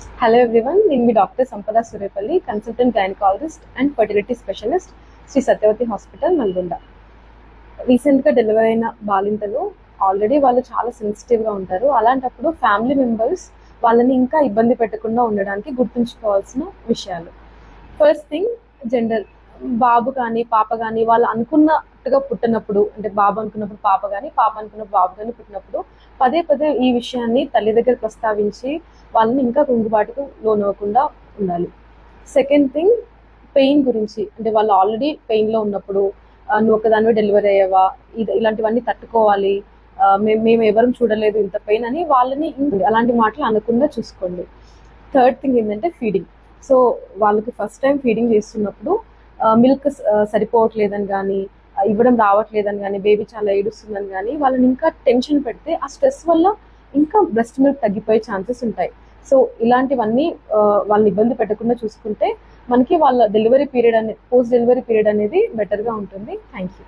Hello everyone, నేను మీ doctor Sampada Surepalli, consultant gynaecologist and fertility specialist, Shri Satyavathi hospital, Nalgonda. రీసెంట్గా డెలివరీ అయిన బాలింతలు ఆల్రెడీ వాళ్ళు చాలా సెన్సిటివ్గా ఉంటారు. అలాంటప్పుడు ఫ్యామిలీ మెంబర్స్ వాళ్ళని ఇంకా ఇబ్బంది పెట్టకుండా ఉండడానికి గుర్తుంచుకోవాల్సిన విషయాలు. First thing, gender. బాబు కానీ పాప కానీ వాళ్ళు అనుకున్నట్టుగా పుట్టినప్పుడు, అంటే బాబు అనుకున్నప్పుడు పాప కానీ పాప అనుకున్నప్పుడు బాబు కానీ పుట్టినప్పుడు పదే పదే ఈ విషయాన్ని తల్లి దగ్గర ప్రస్తావించి వాళ్ళని ఇంకా కుంగుబాటుకు లోనవ్వకుండా ఉండాలి. సెకండ్ థింగ్, పెయిన్ గురించి. అంటే వాళ్ళు ఆల్రెడీ పెయిన్లో ఉన్నప్పుడు నువ్వు ఒకదానివే డెలివరీ అయ్యావా, ఇలాంటివన్నీ తట్టుకోవాలి, మేము ఎవరం చూడలేదు ఇంత పెయిన్ అని వాళ్ళని అలాంటి మాటలు అనకుండా చూసుకోండి. థర్డ్ థింగ్ ఏంటంటే ఫీడింగ్. సో వాళ్ళకి ఫస్ట్ టైం ఫీడింగ్ చేస్తున్నప్పుడు మిల్క్ సరిపోవట్లేదని కానీ, ఇవ్వడం రావట్లేదని కానీ, బేబీ చాలా ఏడుస్తుందని కానీ వాళ్ళని ఇంకా టెన్షన్ పెడితే ఆ స్ట్రెస్ వల్ల ఇంకా బ్రెస్ట్ మిల్క్ తగ్గిపోయే ఛాన్సెస్ ఉంటాయి. సో ఇలాంటివన్నీ వాళ్ళని ఇబ్బంది పెట్టకుండా చూసుకుంటే మనకి వాళ్ళ డెలివరీ పీరియడ్ అనేది, పోస్ట్ డెలివరీ పీరియడ్ అనేది బెటర్గా ఉంటుంది. Thank you.